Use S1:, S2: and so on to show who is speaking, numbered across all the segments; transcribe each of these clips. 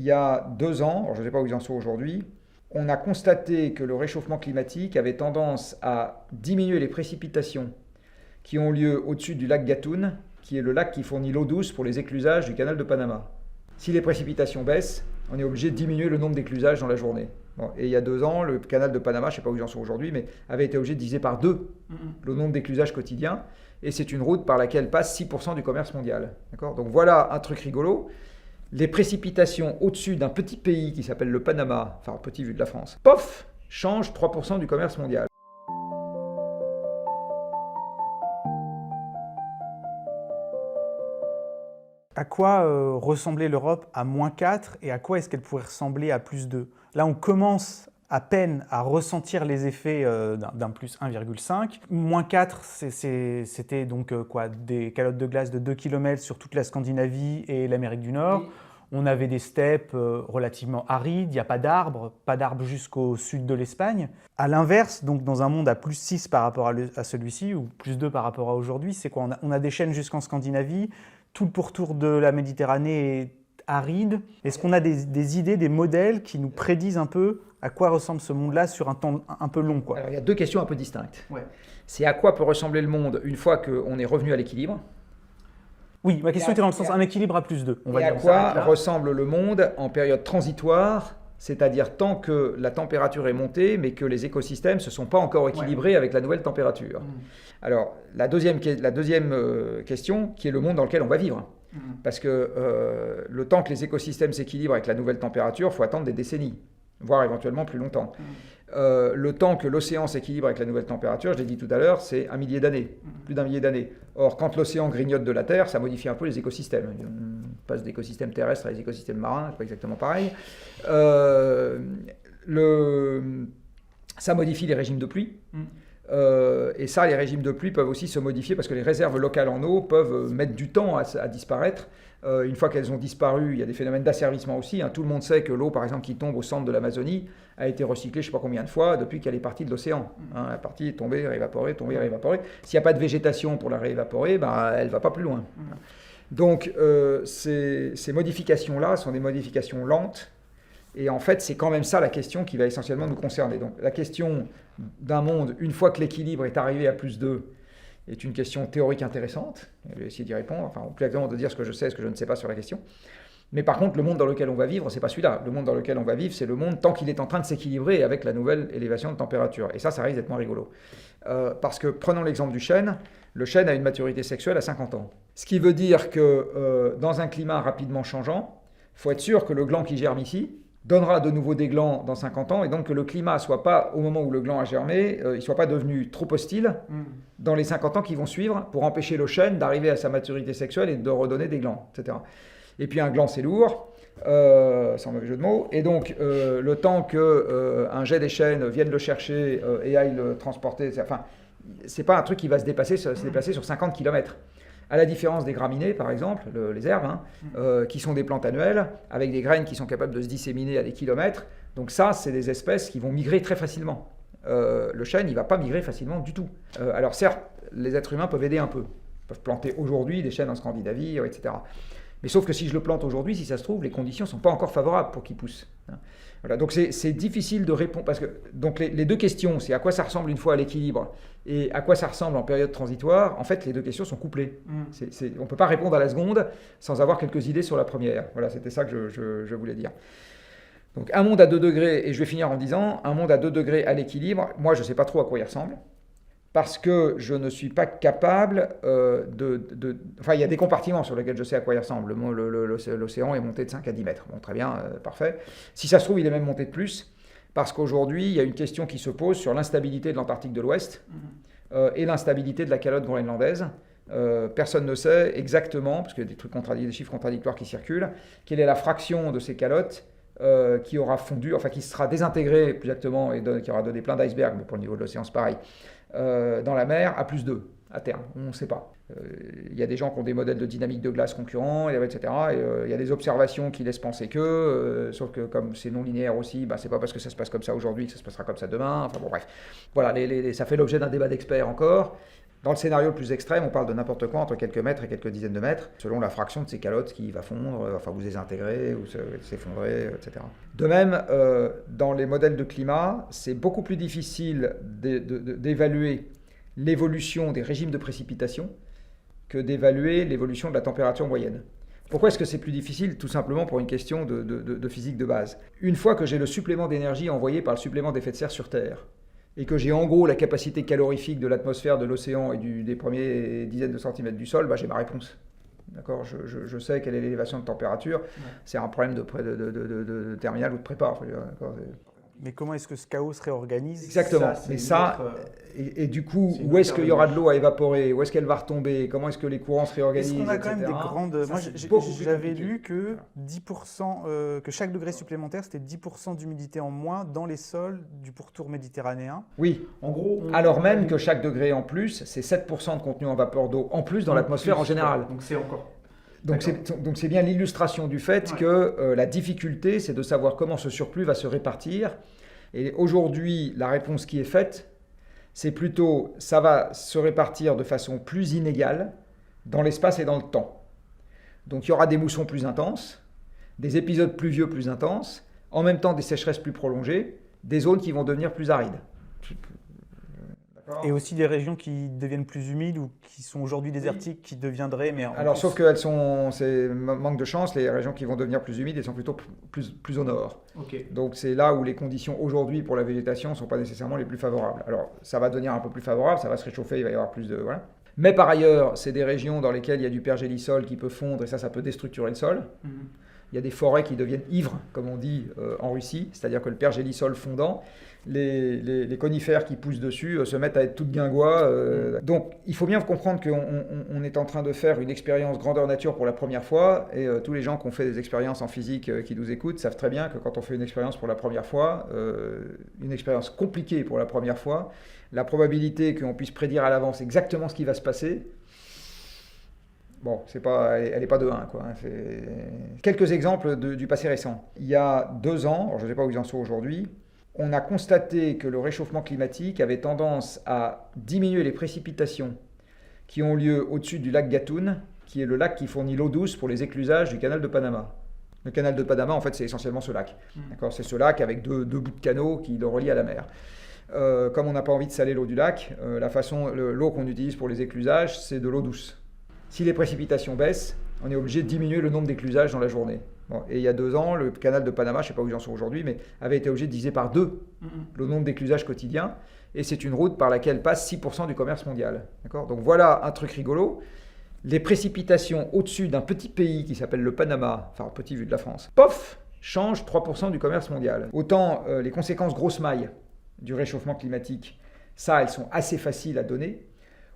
S1: Il y a 2 ans, alors je ne sais pas où ils en sont aujourd'hui, on a constaté que le réchauffement climatique avait tendance à diminuer les précipitations qui ont lieu au-dessus du lac Gatun, qui est le lac qui fournit l'eau douce pour les éclusages du canal de Panama. Si les précipitations baissent, on est obligé de diminuer le nombre d'éclusages dans la journée. Bon, et il y a 2 ans, le canal de Panama, je ne sais pas où ils en sont aujourd'hui, mais avait été obligé de diviser par 2 le nombre d'éclusages quotidiens. Et c'est une route par laquelle passe 6% du commerce mondial. D'accord ? Donc voilà un truc rigolo. Les précipitations au-dessus d'un petit pays qui s'appelle le Panama, enfin petit vu de la France, pof, changent 3% du commerce mondial.
S2: À quoi ressemblait l'Europe à -4 et à quoi est-ce qu'elle pourrait ressembler à +2? Là, on commence à peine à ressentir les effets d'un +1,5. -4, c'était donc des calottes de glace de 2 km sur toute la Scandinavie et l'Amérique du Nord. Oui. On avait des steppes relativement arides, il n'y a pas d'arbres jusqu'au sud de l'Espagne. À l'inverse, donc dans un monde à +6 par rapport à celui-ci, ou +2 par rapport à aujourd'hui, c'est quoi? On a des chaînes jusqu'en Scandinavie, tout le pourtour de la Méditerranée est aride. Est-ce qu'on a des idées, des modèles qui nous prédisent un peu à quoi ressemble ce monde-là sur un temps un peu long, quoi?
S1: Alors il y a 2 questions un peu distinctes.
S2: Ouais.
S1: C'est à quoi peut ressembler le monde une fois qu'on est revenu à l'équilibre?
S2: Oui, ma question était dans le sens un équilibre à +2.
S1: Et à quoi ressemble le monde en période transitoire, c'est-à-dire tant que la température est montée, mais que les écosystèmes ne se sont pas encore équilibrés avec la nouvelle température. Alors, la deuxième question, qui est le monde dans lequel on va vivre. Parce que le temps que les écosystèmes s'équilibrent avec la nouvelle température, il faut attendre des décennies, voire éventuellement plus longtemps. Le temps que l'océan s'équilibre avec la nouvelle température, je l'ai dit tout à l'heure, c'est 1 millier d'années, plus d'1 millier d'années. Or, quand l'océan grignote de la Terre, ça modifie un peu les écosystèmes. On passe d'écosystèmes terrestres à des écosystèmes marins, c'est pas exactement pareil. Ça modifie les régimes de pluie. Et ça, les régimes de pluie peuvent aussi se modifier parce que les réserves locales en eau peuvent mettre du temps à disparaître. Une fois qu'elles ont disparu, il y a des phénomènes d'asservissement aussi. Tout le monde sait que l'eau, par exemple, qui tombe au centre de l'Amazonie, a été recyclée je ne sais pas combien de fois depuis qu'elle est partie de l'océan. Elle est partie, tombée, réévaporée, tombée, réévaporée. S'il n'y a pas de végétation pour la réévaporer, elle ne va pas plus loin. Donc, ces modifications-là sont des modifications lentes. Et en fait, c'est quand même ça la question qui va essentiellement nous concerner. Donc, la question d'un monde, une fois que l'équilibre est arrivé à +2, est une question théorique intéressante. Je vais essayer d'y répondre, enfin, plus exactement de dire ce que je sais et ce que je ne sais pas sur la question. Mais par contre, le monde dans lequel on va vivre, c'est pas celui-là. Le monde dans lequel on va vivre, c'est le monde tant qu'il est en train de s'équilibrer avec la nouvelle élévation de température. Et ça risque d'être moins rigolo. Parce que, prenons l'exemple du chêne. Le chêne a une maturité sexuelle à 50 ans. Ce qui veut dire que dans un climat rapidement changeant, il faut être sûr que le gland qui germe ici donnera de nouveau des glands dans 50 ans, et donc que le climat ne soit pas, au moment où le gland a germé, il ne soit pas devenu trop hostile dans les 50 ans qui vont suivre pour empêcher le chêne d'arriver à sa maturité sexuelle et de redonner des glands, etc. Et puis un gland, c'est lourd, sans mauvais jeu de mots, et donc le temps qu'un jet des chênes vienne le chercher et aille le transporter, enfin, c'est pas un truc qui va se déplacer sur 50 km. À la différence des graminées, par exemple, les herbes, qui sont des plantes annuelles, avec des graines qui sont capables de se disséminer à des kilomètres. Donc ça, c'est des espèces qui vont migrer très facilement. Le chêne, il ne va pas migrer facilement du tout. Alors certes, les êtres humains peuvent aider un peu. Ils peuvent planter aujourd'hui des chênes en Scandinavie, etc. Mais sauf que si je le plante aujourd'hui, si ça se trouve, les conditions ne sont pas encore favorables pour qu'il pousse. Voilà, donc c'est difficile de répondre, parce que donc les 2 questions, c'est à quoi ça ressemble une fois à l'équilibre et à quoi ça ressemble en période transitoire. En fait, les 2 questions sont couplées. On ne peut pas répondre à la seconde sans avoir quelques idées sur la première. Voilà, c'était ça que je voulais dire. Donc un monde à 2 degrés, et je vais finir en disant, un monde à 2 degrés à l'équilibre, moi je ne sais pas trop à quoi il ressemble. Parce que je ne suis pas capable Enfin, il y a des compartiments sur lesquels je sais à quoi il ressemble. L'océan est monté de 5 à 10 mètres. Bon, très bien, parfait. Si ça se trouve, il est même monté de plus. Parce qu'aujourd'hui, il y a une question qui se pose sur l'instabilité de l'Antarctique de l'Ouest et l'instabilité de la calotte groenlandaise. Personne ne sait exactement, parce qu'il y a des chiffres contradictoires qui circulent, quelle est la fraction de ces calottes qui aura fondu, enfin qui sera désintégrée plus exactement et qui aura donné plein d'icebergs, mais pour le niveau de l'océan c'est pareil, dans la mer à +2 à terme, on ne sait pas. Il y a des gens qui ont des modèles de dynamique de glace concurrents, etc. Et il y a des observations qui laissent penser sauf que comme c'est non linéaire aussi, c'est pas parce que ça se passe comme ça aujourd'hui que ça se passera comme ça demain. Enfin bon bref, voilà, ça fait l'objet d'un débat d'experts encore. Dans le scénario le plus extrême, on parle de n'importe quoi entre quelques mètres et quelques dizaines de mètres, selon la fraction de ces calottes qui va fondre, enfin vous désintégrer ou s'effondrer, etc. De même, dans les modèles de climat, c'est beaucoup plus difficile d'évaluer l'évolution des régimes de précipitation que d'évaluer l'évolution de la température moyenne. Pourquoi est-ce que c'est plus difficile? Tout simplement pour une question de physique de base. Une fois que j'ai le supplément d'énergie envoyé par le supplément d'effet de serre sur Terre, et que j'ai en gros la capacité calorifique de l'atmosphère, de l'océan et des premiers dizaines de centimètres du sol, j'ai ma réponse. D'accord, je sais quelle est l'élévation de température. Ouais. C'est un problème de terminal ou de prépa.
S2: Mais comment est-ce que ce chaos se réorganise?
S1: Exactement. Et du coup, où est-ce qu'il y aura de l'eau à évaporer? Où est-ce qu'elle va retomber? Comment est-ce que les courants se réorganisent?
S2: Est-ce qu'on a quand même des grandes... Moi, j'avais lu que 10%, que chaque degré supplémentaire, c'était 10% d'humidité en moins dans les sols du pourtour méditerranéen.
S1: Oui. En gros, alors même que chaque degré en plus, c'est 7% de contenu en vapeur d'eau en plus dans l'atmosphère en général.
S3: Donc c'est encore...
S1: Donc c'est bien l'illustration du fait que la difficulté, c'est de savoir comment ce surplus va se répartir. Et aujourd'hui, la réponse qui est faite, c'est plutôt ça va se répartir de façon plus inégale dans l'espace et dans le temps. Donc il y aura des moussons plus intenses, des épisodes pluvieux plus intenses, en même temps des sécheresses plus prolongées, des zones qui vont devenir plus arides.
S2: Et aussi des régions qui deviennent plus humides ou qui sont aujourd'hui désertiques, qui deviendraient... Mais
S1: sauf qu'elles sont... C'est manque de chance, les régions qui vont devenir plus humides, elles sont plutôt plus au nord.
S3: Okay.
S1: Donc c'est là où les conditions aujourd'hui pour la végétation ne sont pas nécessairement les plus favorables. Alors ça va devenir un peu plus favorable, ça va se réchauffer, il va y avoir plus de... Voilà. Mais par ailleurs, c'est des régions dans lesquelles il y a du pergélisol qui peut fondre et ça peut déstructurer le sol. Mm-hmm. Il y a des forêts qui deviennent ivres, comme on dit en Russie, c'est-à-dire que le pergélisol fondant, les conifères qui poussent dessus se mettent à être toutes guingois. Donc il faut bien comprendre qu'on est en train de faire une expérience grandeur nature pour la première fois, et tous les gens qui ont fait des expériences en physique qui nous écoutent savent très bien que quand on fait une expérience pour la première fois, une expérience compliquée pour la première fois, la probabilité qu'on puisse prédire à l'avance exactement ce qui va se passer, bon, elle n'est pas de 1, quoi. Quelques exemples du passé récent. Il y a 2 ans, alors je ne sais pas où ils en sont aujourd'hui, on a constaté que le réchauffement climatique avait tendance à diminuer les précipitations qui ont lieu au-dessus du lac Gatun, qui est le lac qui fournit l'eau douce pour les éclusages du canal de Panama. Le canal de Panama, en fait, c'est essentiellement ce lac. D'accord, c'est ce lac avec deux bouts de canaux qui le relient à la mer. Comme on n'a pas envie de saler l'eau du lac, l'eau qu'on utilise pour les éclusages, c'est de l'eau douce. Si les précipitations baissent, on est obligé de diminuer le nombre d'éclusages dans la journée. Bon, et il y a 2 ans, le canal de Panama, je ne sais pas où ils en sont aujourd'hui, mais avait été obligé de diviser par 2 le nombre d'éclusages quotidiens. Et c'est une route par laquelle passe 6% du commerce mondial. D'accord ? Donc voilà un truc rigolo. Les précipitations au-dessus d'un petit pays qui s'appelle le Panama, enfin petit vu de la France, pof, changent 3% du commerce mondial. Autant les conséquences grosses mailles du réchauffement climatique, ça, elles sont assez faciles à donner.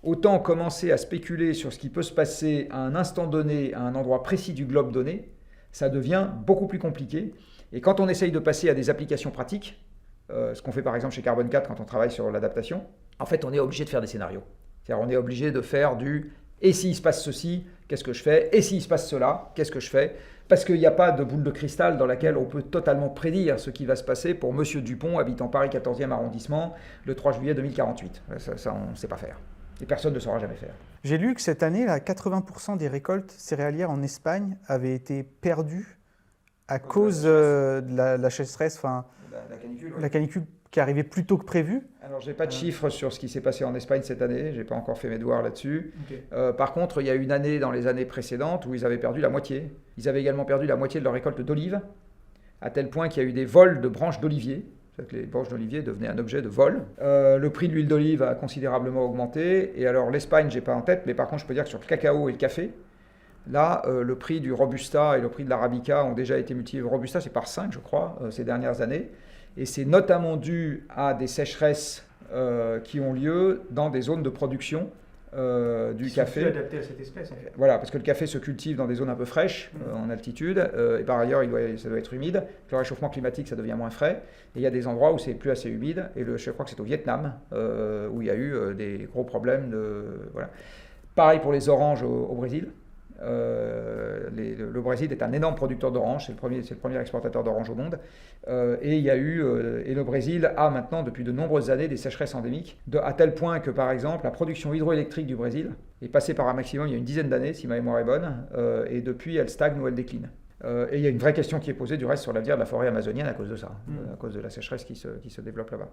S1: Autant commencer à spéculer sur ce qui peut se passer à un instant donné, à un endroit précis du globe donné, ça devient beaucoup plus compliqué. Et quand on essaye de passer à des applications pratiques, ce qu'on fait par exemple chez Carbone 4 quand on travaille sur l'adaptation, en fait on est obligé de faire des scénarios. C'est-à-dire on est obligé de faire du « et s'il se passe ceci, qu'est-ce que je fais ? Et s'il se passe cela, qu'est-ce que je fais ?» Parce qu'il n'y a pas de boule de cristal dans laquelle on peut totalement prédire ce qui va se passer pour Monsieur Dupont, habitant Paris 14e arrondissement, le 3 juillet 2048. Ça on ne sait pas faire. Et personne ne saura jamais faire.
S2: J'ai lu que cette année, là, 80% des récoltes céréalières en Espagne avaient été perdues à cause de la sécheresse, enfin
S1: la canicule, ouais.
S2: La canicule qui arrivait plus tôt que prévu.
S1: Alors, je n'ai pas de chiffres sur ce qui s'est passé en Espagne cette année, je n'ai pas encore fait mes devoirs là-dessus. Okay. Par contre, il y a une année dans les années précédentes où ils avaient perdu la moitié. Ils avaient également perdu la moitié de leur récolte d'olives, à tel point qu'il y a eu des vols de branches d'oliviers. Que les branches d'olivier devenaient un objet de vol. Le prix de l'huile d'olive a considérablement augmenté. Et alors l'Espagne, je n'ai pas en tête, mais par contre je peux dire que sur le cacao et le café, là, le prix du Robusta et le prix de l'Arabica ont déjà été multipliés. Le Robusta, c'est par 5, je crois, ces dernières années. Et c'est notamment dû à des sécheresses qui ont lieu dans des zones de production du café.
S3: Adapté à cette espèce, en fait.
S1: Voilà, parce que le café se cultive dans des zones un peu fraîches, en altitude, et par ailleurs, ça doit être humide. Le réchauffement climatique, ça devient moins frais. Et il y a des endroits où c'est plus assez humide, et je crois que c'est au Vietnam, où il y a eu des gros problèmes. Voilà. Pareil pour les oranges au Brésil. Le Brésil est un énorme producteur d'oranges, c'est le premier exportateur d'oranges au monde. Et le Brésil a maintenant, depuis de nombreuses années, des sécheresses endémiques, à tel point que, par exemple, la production hydroélectrique du Brésil est passée par un maximum il y a une dizaine d'années, si ma mémoire est bonne, et depuis, elle stagne ou elle décline. Et il y a une vraie question qui est posée, du reste, sur l'avenir de la forêt amazonienne à cause de ça, à cause de la sécheresse qui se développe là-bas.